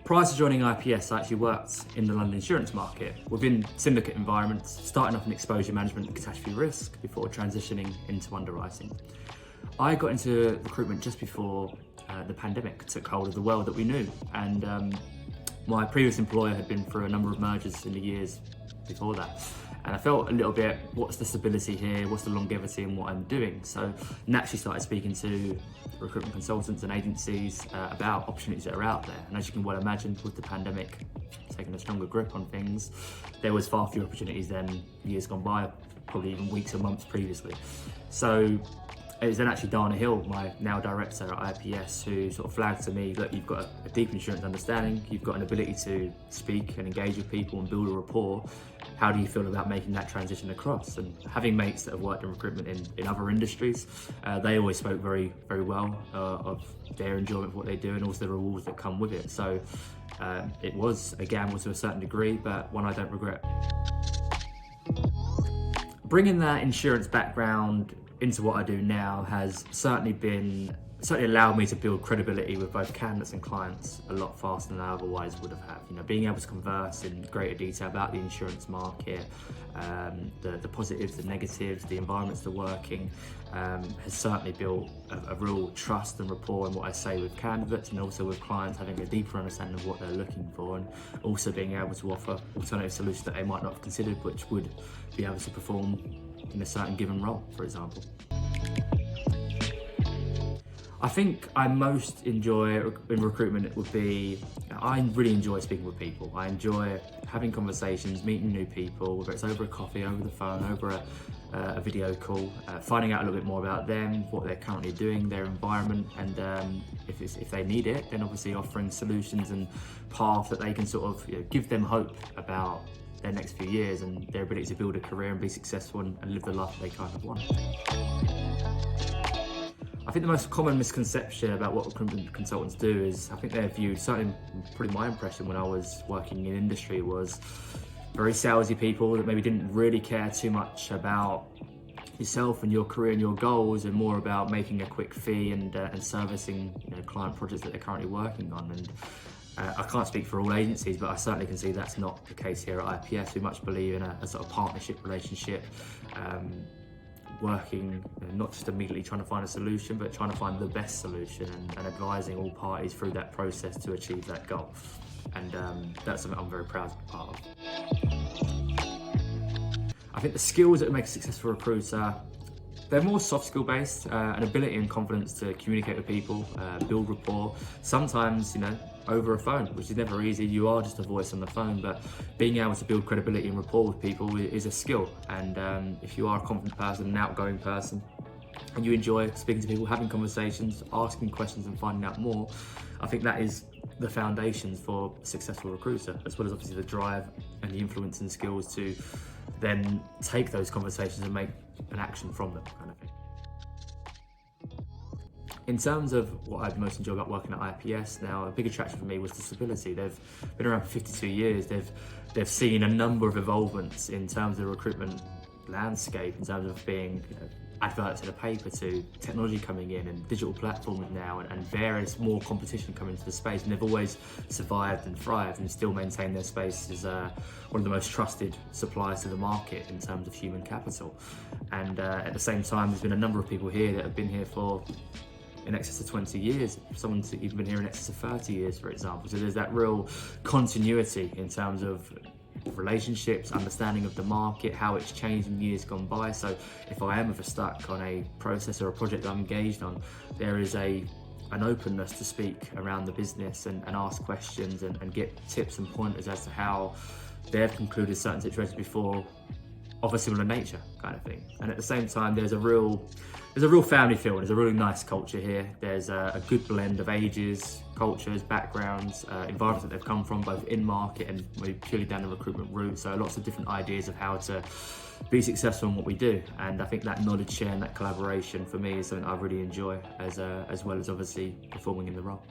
Prior to joining IPS, I actually worked in the London insurance market within syndicate environments, starting off in exposure management and catastrophe risk before transitioning into underwriting. I got into recruitment just before the pandemic took hold of the world that we knew, and my previous employer had been through a number of mergers in the years before that. And I felt a little bit, what's the stability here? What's the longevity in what I'm doing? So naturally started speaking to recruitment consultants and agencies about opportunities that are out there. And as you can well imagine, with the pandemic taking a stronger grip on things, there was far fewer opportunities than years gone by, probably even weeks or months previously. So it was then actually Dana Hill, my now director at IPS, who sort of flagged to me, look, you've got a deep insurance understanding, you've got an ability to speak and engage with people and build a rapport. How do you feel about making that transition across? And having mates that have worked in recruitment in other industries, they always spoke very, very well of their enjoyment of what they do and also the rewards that come with it. So it was a gamble to a certain degree, but one I don't regret. Bringing that insurance background into what I do now has certainly allowed me to build credibility with both candidates and clients a lot faster than I otherwise would have had. You know, being able to converse in greater detail about the insurance market, the positives, the negatives, the environments to working, has certainly built a real trust and rapport in what I say with candidates, and also with clients having a deeper understanding of what they're looking for, and also being able to offer alternative solutions that they might not have considered, which would be able to perform in a certain given role, for example. I think I most enjoy in recruitment I really enjoy speaking with people. I enjoy having conversations, meeting new people, whether it's over a coffee, over the phone, over a video call, finding out a little bit more about them, what they're currently doing, their environment, and if they need it, then obviously offering solutions and paths that they can sort of give them hope about their next few years and their ability to build a career and be successful and live the life they kind of want. I think the most common misconception about what recruitment consultants do is, I think they're viewed, certainly probably my impression when I was working in industry, was very salesy people that maybe didn't really care too much about yourself and your career and your goals, and more about making a quick fee and servicing client projects that they're currently working on. And I can't speak for all agencies, but I certainly can see that's not the case here at IPS. We much believe in a sort of partnership relationship, working, not just immediately trying to find a solution, but trying to find the best solution and advising all parties through that process to achieve that goal. And that's something I'm very proud to be part of. I think the skills that make a successful recruiter, they're more soft skill based, an ability and confidence to communicate with people, build rapport, sometimes, over a phone, which is never easy. You are just a voice on the phone, but being able to build credibility and rapport with people is a skill. And if you are a confident person, an outgoing person, and you enjoy speaking to people, having conversations, asking questions and finding out more, I think that is the foundations for a successful recruiter, as well as obviously the drive and the influence and skills to then take those conversations and make an action from them, kind of thing. In terms of what I've most enjoyed about working at IPS now, a big attraction for me was the stability. They've been around for 52 years. They've seen a number of evolvements in terms of the recruitment landscape, in terms of being adverts in a paper to technology coming in and digital platforms now and various more competition coming into the space. And they've always survived and thrived and still maintained their space as one of the most trusted suppliers to the market in terms of human capital. And at the same time, there's been a number of people here that have been here for in excess of 20 years, someone's even been here in excess of 30 years, for example. So there's that real continuity in terms of relationships, understanding of the market, how it's changed in years gone by. So if I am ever stuck on a process or a project that I'm engaged on, there is an openness to speak around the business and ask questions and get tips and pointers as to how they've concluded certain situations before of a similar nature, kind of thing. And at the same time, there's a real family feel. There's a really nice culture here. There's a good blend of ages, cultures, backgrounds, environments that they've come from, both in market and maybe purely down the recruitment route. So lots of different ideas of how to be successful in what we do. And I think that knowledge share and that collaboration for me is something I really enjoy, as well as obviously performing in the role.